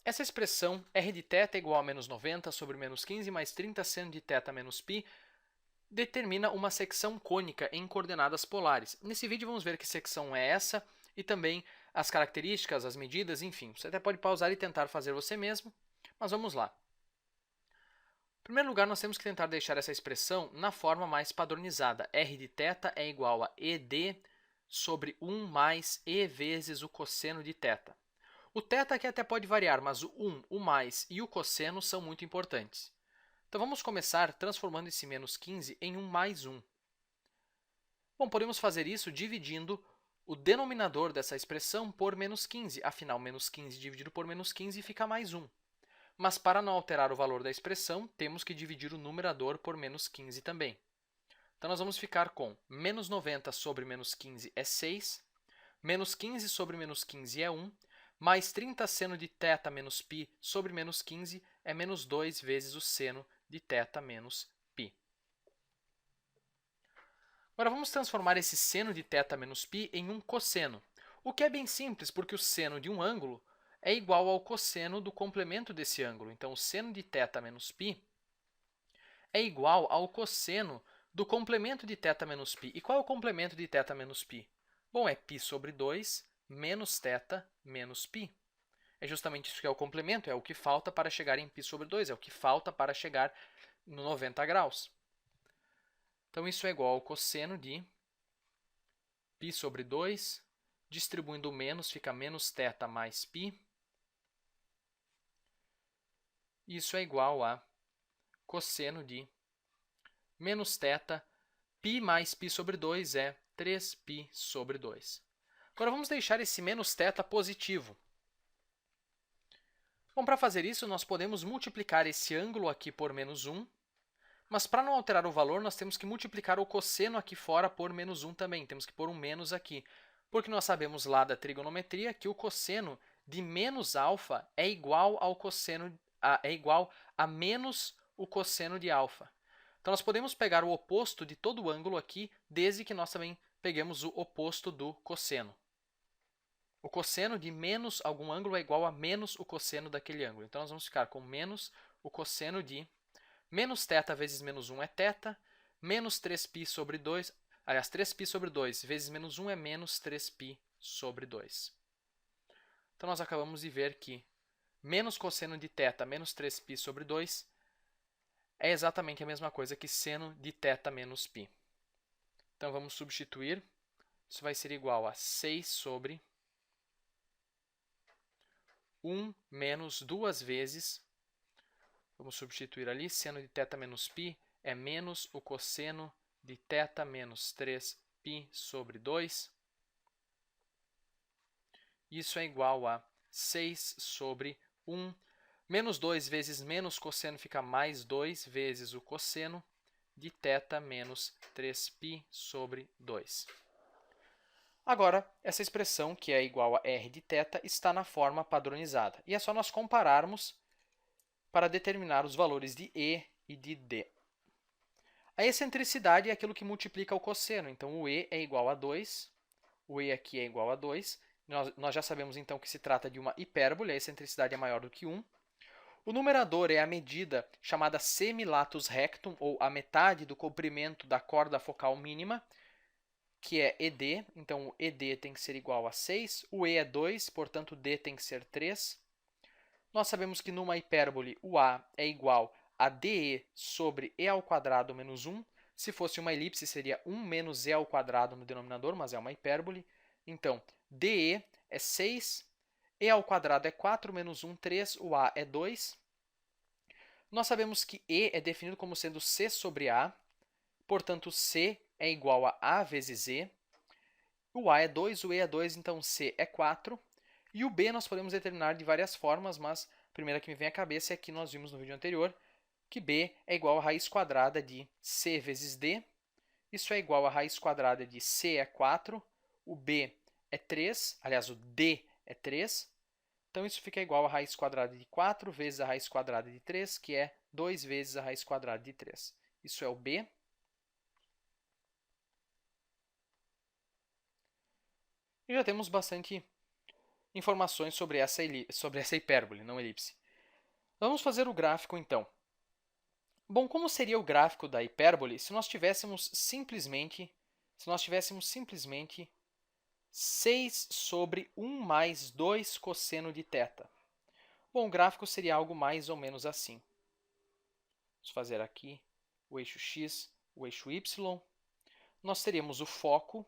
Essa expressão r de θ é igual a menos 90 sobre menos 15 mais 30 seno de θ menos π determina uma secção cônica em coordenadas polares. Nesse vídeo vamos ver que secção é essa e também as características, as medidas, enfim. Você até pode pausar e tentar fazer você mesmo, mas vamos lá. Em primeiro lugar, nós temos que tentar deixar essa expressão na forma mais padronizada. R de θ é igual a ED sobre 1 mais E vezes o cosseno de θ. O θ aqui até pode variar, mas o 1, o mais e o cosseno são muito importantes. Então vamos começar transformando esse menos 15 em um mais 1. Bom, podemos fazer isso dividindo o denominador dessa expressão por menos 15. Afinal, menos 15 dividido por menos 15 fica mais 1. Mas para não alterar o valor da expressão, temos que dividir o numerador por menos 15 também. Então nós vamos ficar com menos 90 sobre menos 15 é 6, menos 15 sobre menos 15 é 1, mais 30 seno de θ menos π sobre menos 15 é menos 2 vezes o seno de θ menos π. Agora vamos transformar esse seno de θ menos π em um cosseno, o que é bem simples, porque o seno de um ângulo é igual ao cosseno do complemento desse ângulo. Então, o seno de θ menos π é igual ao cosseno do complemento de θ menos π. E qual é o complemento de θ menos π? Bom, é π sobre 2 menos θ menos π. É justamente isso que é o complemento, é o que falta para chegar em π sobre 2, é o que falta para chegar no 90 graus. Então, isso é igual ao cosseno de π sobre 2, distribuindo o menos, fica menos θ mais π. Isso é igual a cosseno de menos θ, π mais π sobre 2 é 3π sobre 2. Agora vamos deixar esse menos θ positivo. Bom, para fazer isso, nós podemos multiplicar esse ângulo aqui por menos 1, mas para não alterar o valor, nós temos que multiplicar o cosseno aqui fora por menos 1 também. Temos que pôr um menos aqui, porque nós sabemos lá da trigonometria que o cosseno de menos alfa é igual ao cosseno é igual a menos o cosseno de alfa. Então, nós podemos pegar o oposto de todo o ângulo aqui, desde que nós também peguemos o oposto do cosseno. O cosseno de menos algum ângulo é igual a menos o cosseno daquele ângulo. Então, nós vamos ficar com menos o cosseno de menos θ vezes menos 1 é θ, menos 3π sobre 2, aliás, 3π sobre 2 vezes menos 1 é menos 3π sobre 2. Então, nós acabamos de ver que menos cosseno de θ menos 3π sobre 2 é exatamente a mesma coisa que seno de θ menos π. Então, vamos substituir. Isso vai ser igual a 6 sobre 1 menos 2 vezes, vamos substituir ali, seno de θ menos π é menos o cosseno de θ menos 3π sobre 2. Isso é igual a 6 sobre 1. Menos 2 vezes menos cosseno fica mais 2 vezes o cosseno de θ menos 3π sobre 2. Agora, essa expressão, que é igual a r de θ, está na forma padronizada. E é só nós compararmos para determinar os valores de E e de D. A excentricidade é aquilo que multiplica o cosseno. Então, o E é igual a 2. O E aqui é igual a 2. Nós já sabemos, então, que se trata de uma hipérbole. A excentricidade é maior do que 1. O numerador é a medida chamada semilatus rectum, ou a metade do comprimento da corda focal mínima, que é ED. Então, o ED tem que ser igual a 6. O E é 2, portanto, o D tem que ser 3. Nós sabemos que numa hipérbole o A é igual a DE sobre E ao quadrado menos 1. Se fosse uma elipse, seria 1 menos E ao quadrado no denominador, mas é uma hipérbole. Então, DE é 6, E ao quadrado é 4 menos 1, 3, o A é 2. Nós sabemos que E é definido como sendo C sobre A, portanto, C é igual a A vezes E. O A é 2, o E é 2, então C é 4. E o B nós podemos determinar de várias formas, mas a primeira que me vem à cabeça é a que nós vimos no vídeo anterior, que B é igual a raiz quadrada de C vezes D. Isso é igual a raiz quadrada de C é 4, o B é 3, aliás, o D é 3. Então, isso fica igual a raiz quadrada de 4 vezes a raiz quadrada de 3, que é 2 vezes a raiz quadrada de 3. Isso é o B. E já temos bastante informações sobre essa hipérbole, não elipse. Vamos fazer o gráfico então. Bom, como seria o gráfico da hipérbole se nós tivéssemos simplesmente 6 sobre 1 mais 2 cosseno de θ? Bom, o gráfico seria algo mais ou menos assim. Vamos fazer aqui o eixo x, o eixo y. Nós teríamos o foco,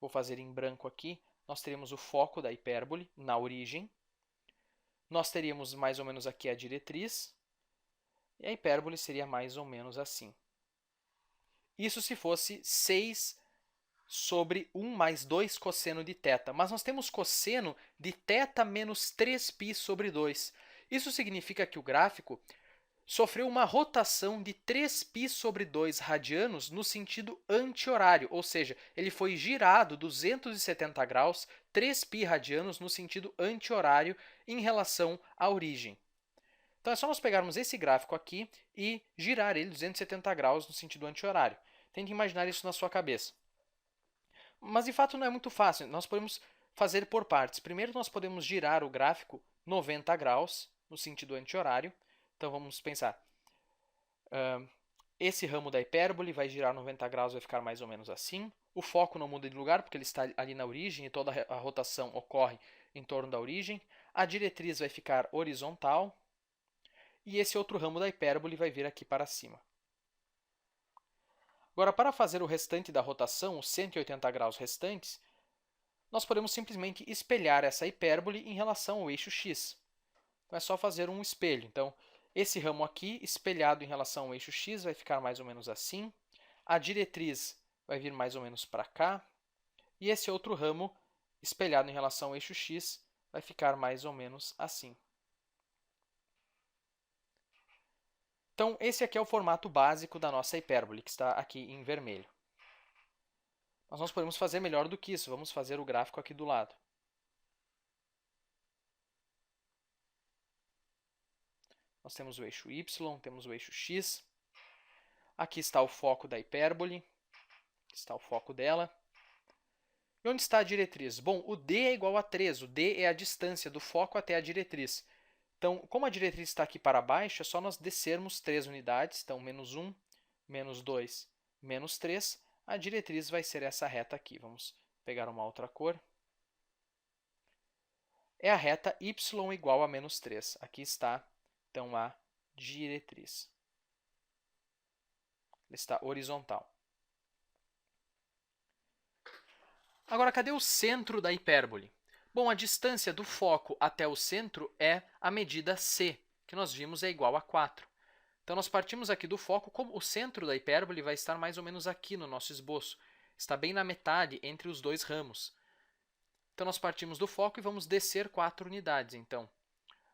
vou fazer em branco aqui, nós teríamos o foco da hipérbole na origem. Nós teríamos mais ou menos aqui a diretriz, e a hipérbole seria mais ou menos assim. Isso se fosse 6 sobre 1 mais 2 cosseno de θ. Mas nós temos cosseno de θ menos 3π sobre 2. Isso significa que o gráfico sofreu uma rotação de 3π sobre 2 radianos no sentido anti-horário, ou seja, ele foi girado 270 graus, 3π radianos no sentido anti-horário em relação à origem. Então é só nós pegarmos esse gráfico aqui e girar ele 270 graus no sentido anti-horário. Tente imaginar isso na sua cabeça. Mas de fato não é muito fácil, nós podemos fazer por partes. Primeiro nós podemos girar o gráfico 90 graus no sentido anti-horário. Então vamos pensar, esse ramo da hipérbole vai girar 90 graus, vai ficar mais ou menos assim. O foco não muda de lugar porque ele está ali na origem e toda a rotação ocorre em torno da origem. A diretriz vai ficar horizontal e esse outro ramo da hipérbole vai vir aqui para cima. Agora, para fazer o restante da rotação, os 180 graus restantes, nós podemos simplesmente espelhar essa hipérbole em relação ao eixo x. Então é só fazer um espelho. Então, esse ramo aqui, espelhado em relação ao eixo x, vai ficar mais ou menos assim. A diretriz vai vir mais ou menos para cá. E esse outro ramo, espelhado em relação ao eixo x, vai ficar mais ou menos assim. Então, esse aqui é o formato básico da nossa hipérbole, que está aqui em vermelho. Mas nós podemos fazer melhor do que isso. Vamos fazer o gráfico aqui do lado. Nós temos o eixo y, temos o eixo x. Aqui está o foco da hipérbole. Aqui está o foco dela. E onde está a diretriz? Bom, o d é igual a 3. O d é a distância do foco até a diretriz. Então, como a diretriz está aqui para baixo, é só nós descermos 3 unidades. Então, menos 1, menos 2, menos 3. A diretriz vai ser essa reta aqui. Vamos pegar uma outra cor. É a reta y igual a menos 3. Aqui está, então, a diretriz. Ela está horizontal. Agora, cadê o centro da hipérbole? Bom, a distância do foco até o centro é a medida c, que nós vimos é igual a 4. Então, nós partimos aqui do foco, como o centro da hipérbole vai estar mais ou menos aqui no nosso esboço. Está bem na metade entre os dois ramos. Então, nós partimos do foco e vamos descer 4 unidades. Então,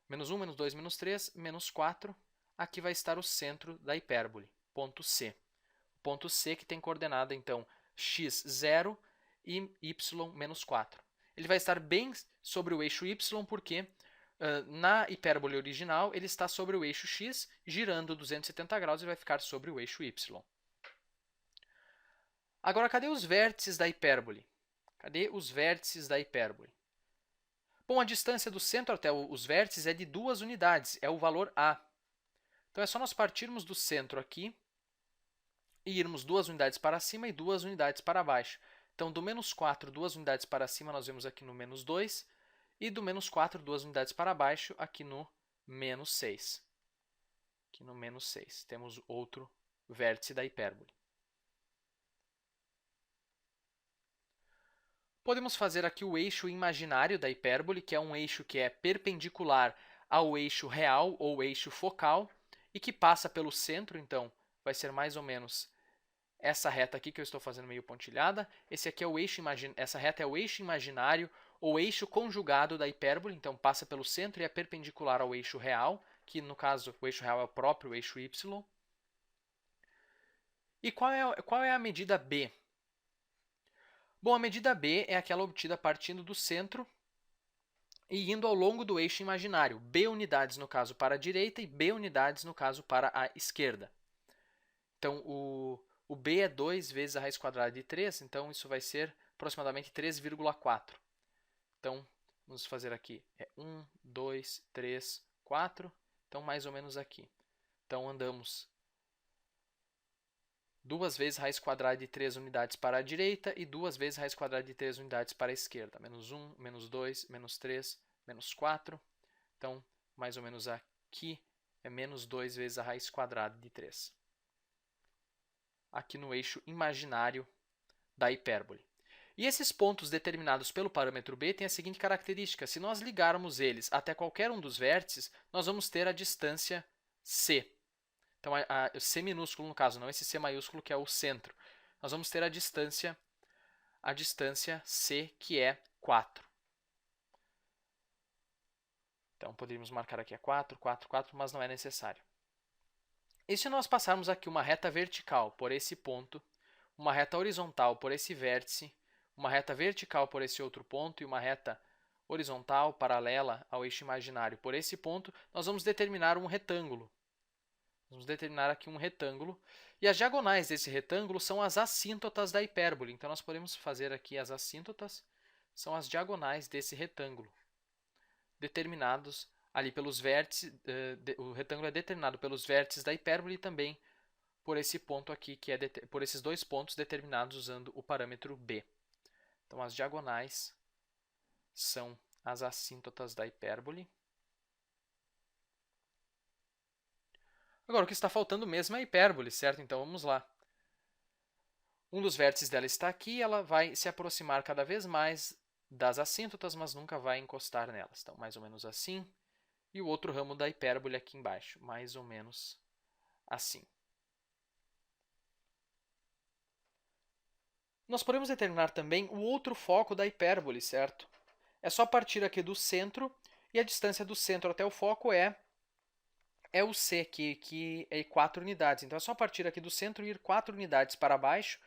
menos 1, menos 2, menos 3, menos 4. Aqui vai estar o centro da hipérbole, ponto C. O ponto C que tem coordenada, então, x, 0 e y, menos 4. Ele vai estar bem sobre o eixo y porque na hipérbole original ele está sobre o eixo x, girando 270 graus e vai ficar sobre o eixo y. Agora, cadê os vértices da hipérbole? Cadê os vértices da hipérbole? Bom, a distância do centro até os vértices é de 2 unidades, é o valor a. Então, é só nós partirmos do centro aqui e irmos 2 unidades para cima e 2 unidades para baixo. Então, do menos 4, 2 unidades para cima, nós vemos aqui no menos 2. E do menos 4, 2 unidades para baixo, aqui no menos 6. Aqui no menos 6. Temos outro vértice da hipérbole. Podemos fazer aqui o eixo imaginário da hipérbole, que é um eixo que é perpendicular ao eixo real ou eixo focal e que passa pelo centro, então vai ser mais ou menos essa reta aqui que eu estou fazendo meio pontilhada. Esse aqui é o eixo essa reta é o eixo imaginário ou eixo conjugado da hipérbole, então passa pelo centro e é perpendicular ao eixo real, que no caso o eixo real é o próprio eixo y. E qual é a medida b? Bom, a medida b é aquela obtida partindo do centro e indo ao longo do eixo imaginário. B unidades, no caso, para a direita e b unidades, no caso, para a esquerda. Então, o b é 2 vezes a raiz quadrada de 3, então isso vai ser aproximadamente 3,4. Então, vamos fazer aqui, é 1, 2, 3, 4, então mais ou menos aqui. Então andamos 2 vezes raiz quadrada de 3 unidades para a direita e 2 vezes raiz quadrada de 3 unidades para a esquerda. Menos 1, menos 2, menos 3, menos 4. Então, mais ou menos aqui é menos 2 vezes a raiz quadrada de 3. Aqui no eixo imaginário da hipérbole. E esses pontos determinados pelo parâmetro b têm a seguinte característica. Se nós ligarmos eles até qualquer um dos vértices, nós vamos ter a distância c. Então, a C minúsculo, no caso, não esse C maiúsculo, que é o centro. Nós vamos ter a distância C, que é 4. Então, poderíamos marcar aqui a 4, 4, 4, mas não é necessário. E se nós passarmos aqui uma reta vertical por esse ponto, uma reta horizontal por esse vértice, uma reta vertical por esse outro ponto e uma reta horizontal paralela ao eixo imaginário por esse ponto, nós vamos determinar um retângulo. Vamos determinar aqui um retângulo. E as diagonais desse retângulo são as assíntotas da hipérbole. Então, nós podemos fazer aqui as assíntotas, são as diagonais desse retângulo, determinados ali pelos vértices. O retângulo é determinado pelos vértices da hipérbole e também por esse ponto aqui, que é por esses dois pontos determinados usando o parâmetro b. Então, as diagonais são as assíntotas da hipérbole. Agora, o que está faltando mesmo é a hipérbole, certo? Então, vamos lá. Um dos vértices dela está aqui, ela vai se aproximar cada vez mais das assíntotas, mas nunca vai encostar nelas. Então, mais ou menos assim. E o outro ramo da hipérbole aqui embaixo, mais ou menos assim. Nós podemos determinar também o outro foco da hipérbole, certo? É só partir aqui do centro, e a distância do centro até o foco é o C, que é 4 unidades. Então, é só partir aqui do centro e ir 4 unidades para baixo,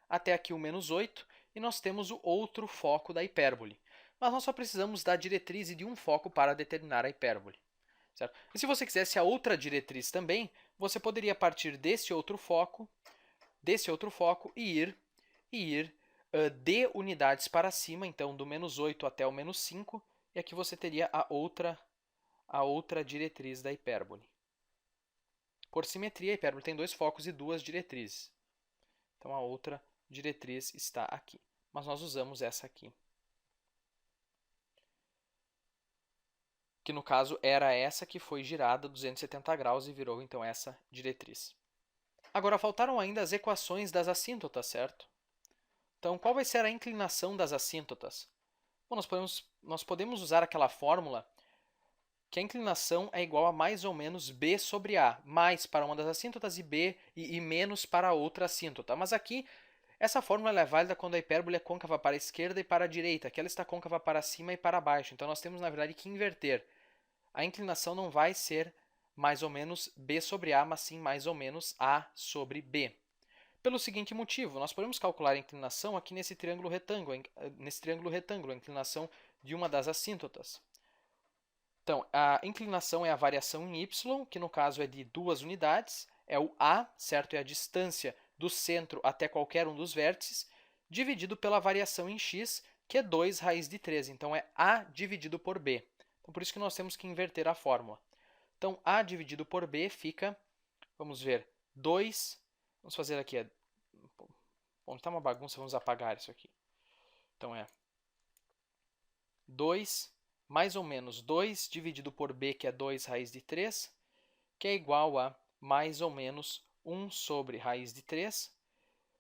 até aqui o menos 8, e nós temos o outro foco da hipérbole. Mas nós só precisamos da diretriz de um foco para determinar a hipérbole. Certo? E se você quisesse a outra diretriz também, você poderia partir desse outro foco e ir d unidades para cima, então do menos 8 até o menos 5, e aqui você teria a outra diretriz da hipérbole. Por simetria, a hipérbole tem 2 focos e 2 diretrizes. Então, a outra diretriz está aqui. Mas nós usamos essa aqui. Que, no caso, era essa que foi girada 270 graus e virou, então, essa diretriz. Agora, faltaram ainda as equações das assíntotas, certo? Então, qual vai ser a inclinação das assíntotas? Bom, nós podemos usar aquela fórmula que a inclinação é igual a mais ou menos b sobre a, mais para uma das assíntotas e menos para a outra assíntota. Mas aqui, essa fórmula é válida quando a hipérbole é côncava para a esquerda e para a direita, aqui ela está côncava para cima e para baixo. Então, nós temos, na verdade, que inverter. A inclinação não vai ser mais ou menos b sobre a, mas sim mais ou menos a sobre b. Pelo seguinte motivo, nós podemos calcular a inclinação aqui nesse triângulo retângulo, a inclinação de uma das assíntotas. Então, a inclinação é a variação em y, que no caso é de 2 unidades, é o a, certo? É a distância do centro até qualquer um dos vértices, dividido pela variação em x, que é 2 raiz de 3. Então, é a dividido por b. Então, por isso que nós temos que inverter a fórmula. Então, a dividido por b fica, vamos ver, 2, vamos fazer aqui, bom, está uma bagunça, vamos apagar isso aqui. Então, é 2 mais ou menos 2 dividido por b, que é 2 raiz de 3, que é igual a mais ou menos 1 sobre raiz de 3.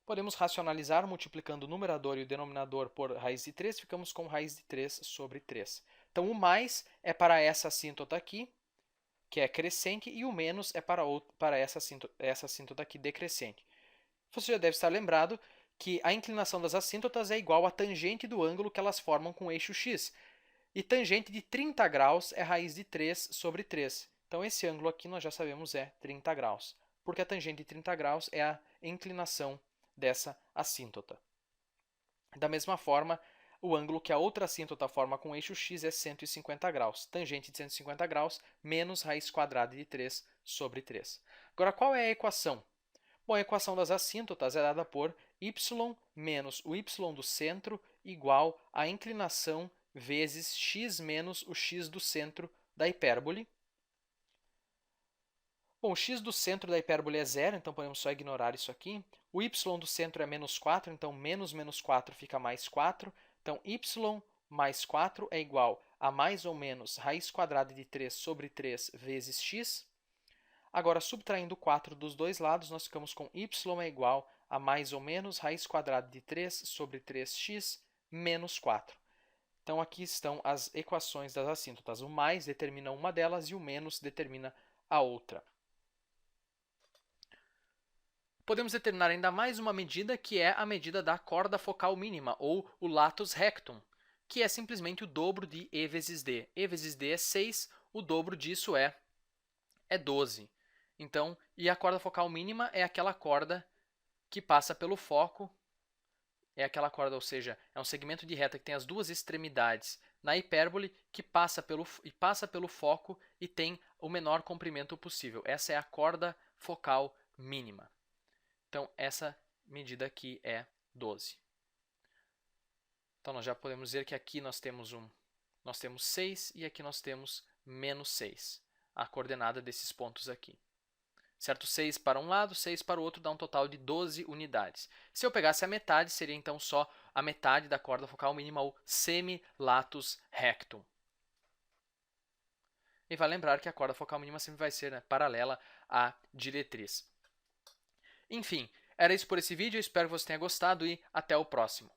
Podemos racionalizar multiplicando o numerador e o denominador por raiz de 3, ficamos com raiz de 3 sobre 3. Então, o mais é para essa assíntota aqui, que é crescente, e o menos é para essa assíntota aqui decrescente. Você já deve estar lembrado que a inclinação das assíntotas é igual à tangente do ângulo que elas formam com o eixo x. E tangente de 30 graus é raiz de 3 sobre 3. Então, esse ângulo aqui nós já sabemos é 30 graus, porque a tangente de 30 graus é a inclinação dessa assíntota. Da mesma forma, o ângulo que a outra assíntota forma com o eixo x é 150 graus. Tangente de 150 graus menos raiz quadrada de 3 sobre 3. Agora, qual é a equação? Bom, a equação das assíntotas é dada por y menos o y do centro igual à inclinação vezes x menos o x do centro da hipérbole. Bom, o x do centro da hipérbole é zero, então podemos só ignorar isso aqui. O y do centro é menos 4, então menos 4 fica mais 4. Então, y mais 4 é igual a mais ou menos raiz quadrada de 3 sobre 3 vezes x. Agora, subtraindo 4 dos dois lados, nós ficamos com y é igual a mais ou menos raiz quadrada de 3 sobre 3x menos 4. Então, aqui estão as equações das assíntotas. O mais determina uma delas e o menos determina a outra. Podemos determinar ainda mais uma medida, que é a medida da corda focal mínima, ou o latus rectum, que é simplesmente o dobro de E vezes D. E vezes D é 6, o dobro disso é 12. Então, e a corda focal mínima é aquela corda que passa pelo foco, é aquela corda, ou seja, é um segmento de reta que tem as duas extremidades na hipérbole que passa pelo foco e tem o menor comprimento possível. Essa é a corda focal mínima. Então, essa medida aqui é 12. Então, nós já podemos dizer que aqui nós temos 6 e aqui nós temos menos 6, a coordenada desses pontos aqui. Certo? 6 para um lado, 6 para o outro, dá um total de 12 unidades. Se eu pegasse a metade, seria então só a metade da corda focal mínima, ou semi-latus rectum. E vai lembrar que a corda focal mínima sempre vai ser, né, paralela à diretriz. Enfim, era isso por esse vídeo, eu espero que você tenha gostado e até o próximo.